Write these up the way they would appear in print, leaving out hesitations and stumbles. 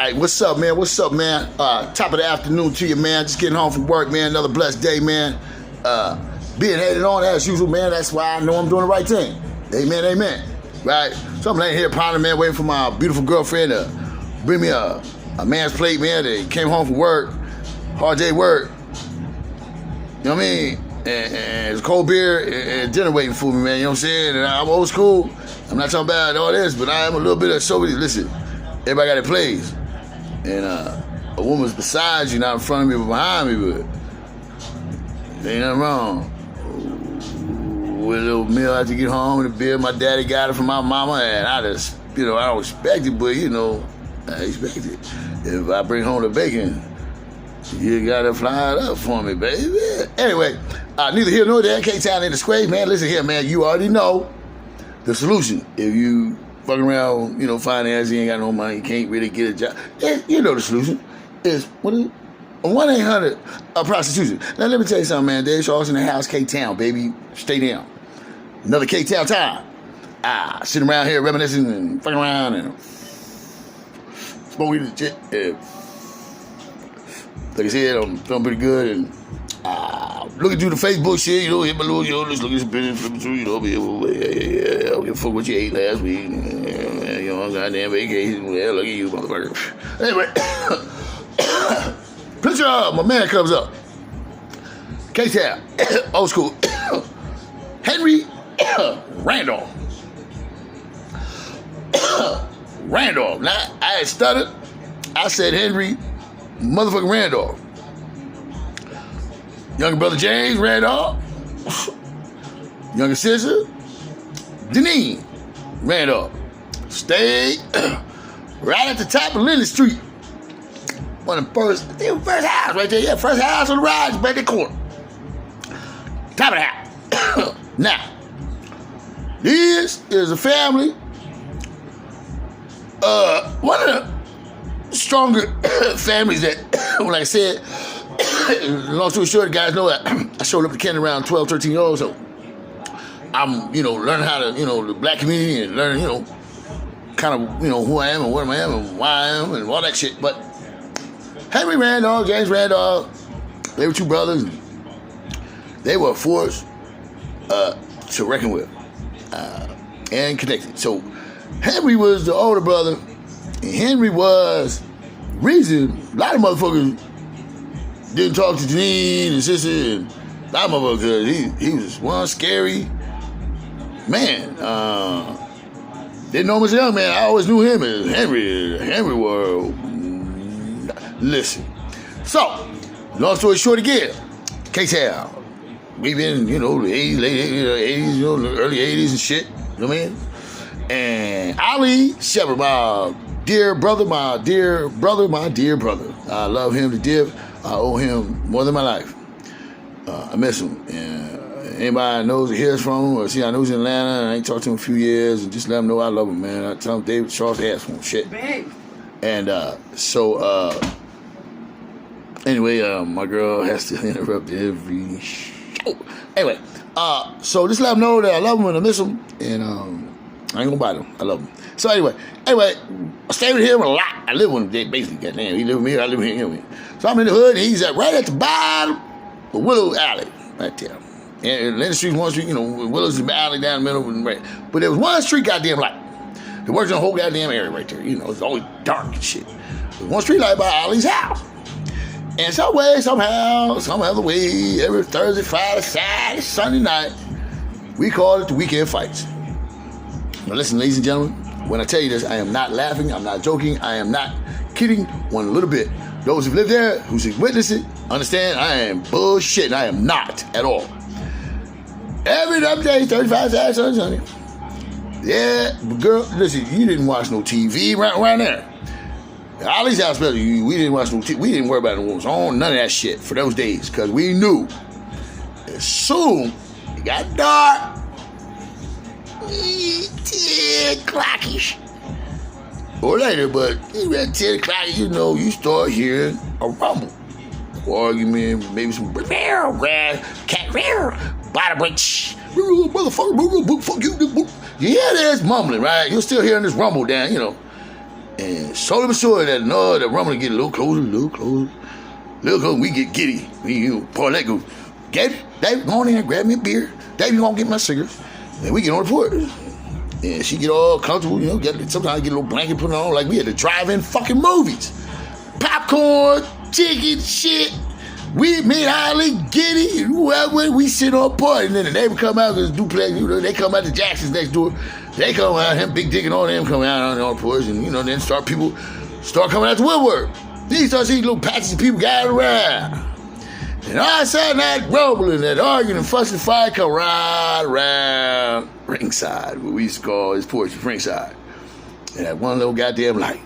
Hey, what's up, man? What's up, man? Top of the afternoon to you, man. Just getting home from work, man. Another blessed day, man. Being headed on as usual, man. That's why I know I'm doing the right thing. Amen, amen. Right? So I'm laying here pondering, man, waiting for my beautiful girlfriend to bring me a man's plate, man. That came home from work, hard day work. You know what I mean? And it's cold beer and dinner waiting for me, man. You know what I'm saying? And I'm old school. I'm not talking about all this, but I am a little bit of sober. Listen, everybody got their plays. And a woman's beside you, not in front of me, but behind me, but there ain't nothing wrong. With a little meal after you get home, and the beer my daddy got it from my mama, and I just, I don't expect it, but, I expect it. If I bring home the bacon, you gotta fly it up for me, baby. Anyway, neither here nor there, K-Town in the square, man. Listen here, man, you already know the solution. If you fucking around, finance, you ain't got no money, you can't really get a job. You know the solution. It's, 1-800 prostitution. Now, let me tell you something, man. Dave Shaw's in the house, K-Town, baby. Stay down. Another K-Town time. Sitting around here reminiscing and fucking around and smoking shit. Like I said, I'm feeling pretty good and looking through the Facebook shit, hit my little, just looking at some pictures, flipping through, I don't give a fuck what you ate last week. Goddamn vacation. Well, look at you, motherfucker. Anyway, picture of my man comes up. K-Town, old school. Henry Randolph. Randolph. Now, I had stuttered. I said Henry motherfucking Randolph. Younger brother James Randolph. Younger sister Deneen Randolph. Stayed right at the top of Linden Street. One of the first house right there. Yeah, first house on the rise, right there corner. Top of the house. Now, this is a family. One of the stronger families that, like I said, long story short, guys know that I showed up to Canada around 12, 13 years old, so I'm, learning how to, the black community and learning, kind of, who I am and what I am and why I am and all that shit. But Henry Randolph, James Randolph, they were two brothers. They were a force to reckon with and connected. So Henry was the older brother, and Henry was the reason a lot of motherfuckers didn't talk to Janine and sister and a lot of motherfuckers because he was one scary man. Didn't know him as a young man. I always knew him as Henry was. Listen. So, long story short again, K-Town. We've been, the 80s, late 80s, early 80s and shit. You know what I mean? And Ali Shepard, my dear brother. I love him to death. I owe him more than my life. I miss him. And anybody knows or hears from him or see I know he's in Atlanta and I ain't talked to him in a few years and just let him know I love him, man. I tell him David Charles ass for him, shit. Babe. And anyway, my girl has to interrupt every show. Anyway, so just let him know that I love him and I miss him, and I ain't gonna bite him. I love him. So anyway, I stay with him a lot. I live with him basically. Goddamn, he live with me. I live with him. So I'm in the hood, and he's right at the bottom of Willow Alley, right there. And Linden Street's one street, Willow's the alley down the middle, right. But there was one street, goddamn light. It works in the whole goddamn area right there. It's always dark and shit. There's one street light by Ali's house. And some way, somehow, some other way, every Thursday, Friday, Saturday, Sunday night, we call it the weekend fights. Now listen, ladies and gentlemen, when I tell you this, I am not laughing, I'm not joking, I am not kidding one little bit. Those who've lived there, who've witnessed it, understand I am bullshitting. I am not at all. Every other day, 35 Saturday, Sunday. Yeah, but girl, listen, you didn't watch no TV right there. Ali's house, we didn't watch no TV. We didn't worry about the women's on none of that shit for those days because we knew as soon it got dark, 10 o'clock-ish or later, but at 10 o'clock, you start hearing a rumble, argument, maybe some cat, body break, motherfucker, fuck you. You hear this mumbling, right? You're still hearing this rumble down, And slowly but surely that rumble get a little closer, we get giddy. Paulette goes, David, go on in and grab me a beer. David, gonna get my cigarettes. And we get on the porch. And she get all comfortable, sometimes get a little blanket put on, like we had to drive-in fucking movies. Popcorn, chicken, shit. Me and Holly, Giddy, whoever, we sit on part. And then the neighbor come out, because duplex, they come out to Jackson's next door. They come out, him big dick and all them come out on the porch. And, then people start coming out to woodwork. Then you start seeing little patches of people gathering around. And all of a sudden, that rumbling, that arguing and fussing fire come right around ringside, what we used to call his porch, ringside. And that one little goddamn light.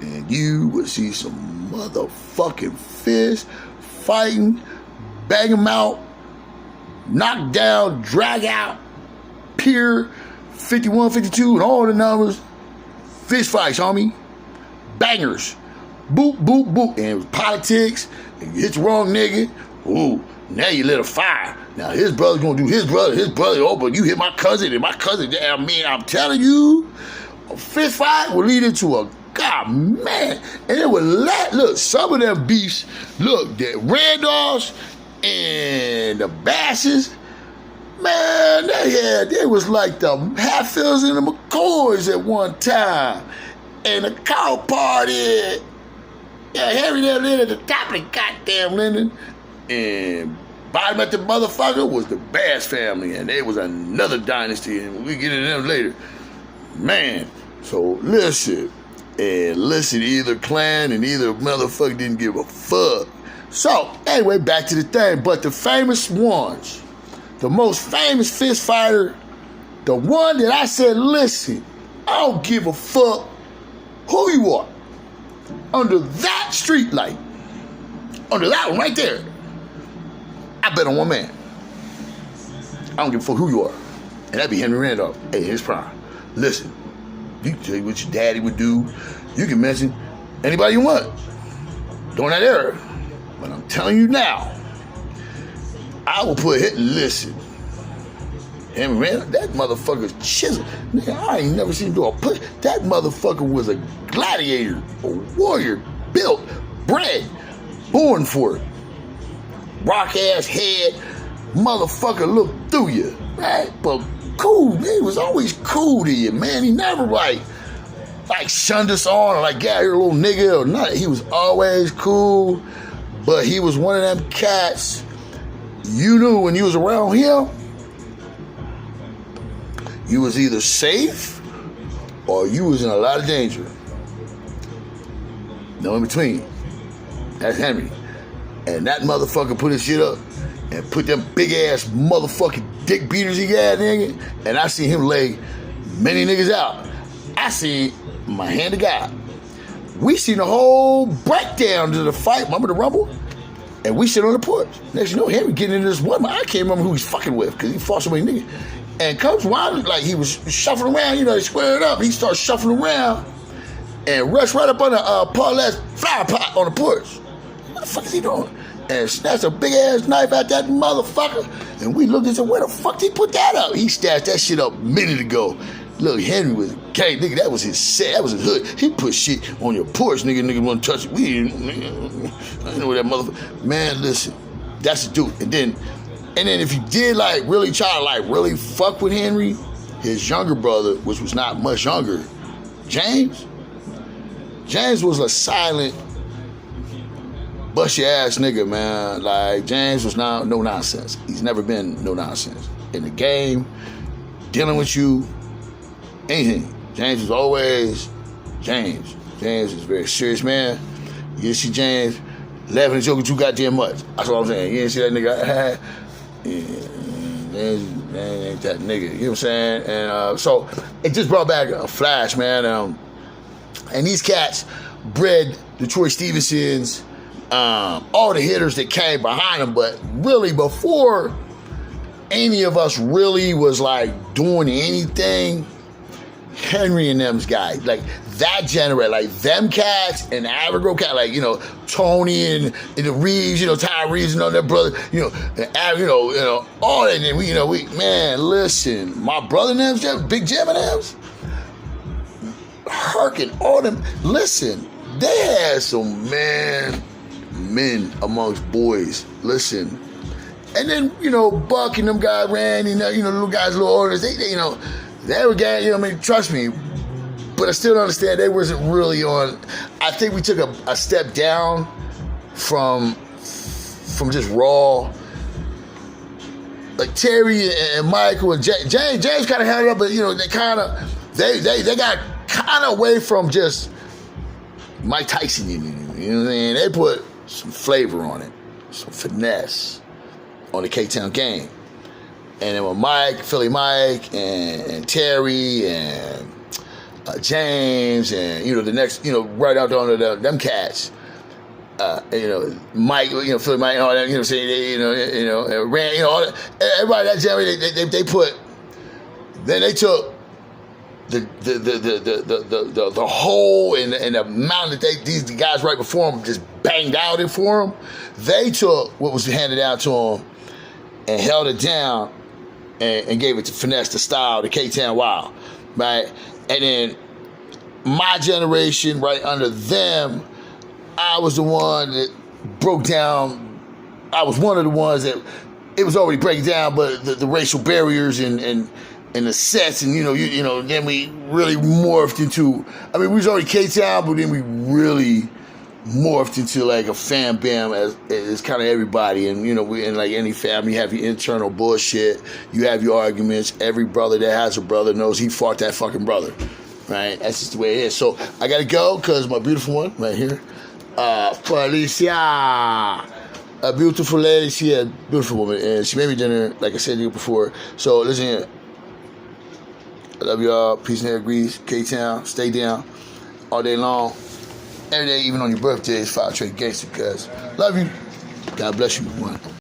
And you would see some motherfucking fish fighting, bang them out, knock down, drag out, Pier 51, 52, and all the numbers. Fish fights, homie. Bangers. Boop, boop, boop. And it was politics. And you hit the wrong nigga. Ooh, now you lit a fire. Now his brother's gonna do his brother, oh, but you hit my cousin, and my cousin, I'm telling you, a fist fight will lead into a God, man. And it would look, some of them beefs, look, the Randolphs and the Basses, man, they was like the Hatfields and the McCoys at one time. And the cow party, Harry there lived at the top of the goddamn Linden. And bottom at the motherfucker was the Bass family, and they was another dynasty, and we get into them later. Man, so listen, either clan and either motherfucker didn't give a fuck. So, anyway, back to the thing. But the famous ones, the most famous fist fighter, the one that I said, listen, I don't give a fuck who you are. Under that street light, under that one right there, I bet on one man. I don't give a fuck who you are. And that'd be Henry Randolph. Hey, his prime. Listen, you can tell you what your daddy would do. You can mention anybody you want during that era. But I'm telling you now, I will put hit and listen. Henry Randolph, that motherfucker's chisel. Nigga, I ain't never seen him do a push. That motherfucker was a gladiator, a warrior, built, bred, born for it. Rock ass head, motherfucker look through you, right? But cool, he was always cool to you, man. He never like shunned us on or like, yeah, you're a little nigga or not. He was always cool, but he was one of them cats. You knew when you was around him, you was either safe or you was in a lot of danger. No in between. That's Henry. And that motherfucker put his shit up and put them big ass motherfucking dick beaters he got, nigga. And I seen him lay many niggas out. I seen my hand to God. We seen the whole breakdown to the fight, remember the rumble? And we sit on the porch. Next you know, Henry getting into this woman. I can't remember who he's fucking with because he fought so many niggas. And comes around like he was shuffling around, they squared up. He started shuffling around and rushed right up on the Paulette's flower pot on the porch. What the fuck is he doing? And snatched a big ass knife at that motherfucker. And we looked and said, where the fuck did he put that up? He stashed that shit up a minute ago. Look, Henry was gay, nigga. That was his set. That was his hood. He put shit on your porch, nigga. Nigga wouldn't touch it. I didn't know that motherfucker. Man, listen, that's the dude. And then if you did really try to really fuck with Henry, his younger brother, which was not much younger, James was a silent, bust your ass nigga, man. Like, James was no nonsense. He's never been no nonsense. In the game, dealing with you, anything. James was always James. James is a very serious man. You see James laughing and joking too goddamn much. That's what I'm saying. You didn't see that nigga? Man, ain't that nigga. You know what I'm saying? And so it just brought back a flash, man. And these cats bred the Troy Stevensons, all the hitters that came behind them, but really before any of us really was doing anything, Henry and them's guys, that generation, them cats and the Avergo cat, Tony and the Reeves, Ty Reeves and all their brother, and all that. And we, man, listen, my brother and them's, Big Jim and them's, Herc and all them. Listen, they had some men amongst boys. Listen. And then, Buck and them guys ran, the little guys, little older, they were gang, trust me. But I still don't understand, they wasn't really on. I think we took a step down from just Raw. Like Terry and Michael and James kind of held it up, but they got kind of away from just Mike Tyson. You know what I'm saying? They put some flavor on it, some finesse on the K-Town game. And then with Mike, Philly Mike, and Terry, and James, and, the next, right out there them cats. Mike, Philly Mike, and all that, Rand, all that, everybody that generation, they put, then they took the hole and the amount that these guys right before them just banged out it for them. They took what was handed out to them and held it down and gave it to finesse, the style, the K-Town Wild, right? And then my generation, right under them, I was the one that broke down. I was one of the ones that it was already breaking down, but the racial barriers and the sets, and then we really morphed into. I mean, we was already K-Town, but then we really morphed into like a fam bam as kind of everybody. And we in like any family, you have your internal bullshit, you have your arguments. Every brother that has a brother knows he fought that fucking brother, right? That's just the way it is. So I gotta go because my beautiful one right here, Felicia, a beautiful lady. She a beautiful woman, and she made me dinner, like I said to you before. So listen here, I love y'all. Peace and hair grease. K-Town, stay down all day long. Every day, even on your birthday, is Fire Trade Gangster, cuz. Love you. God bless you, one.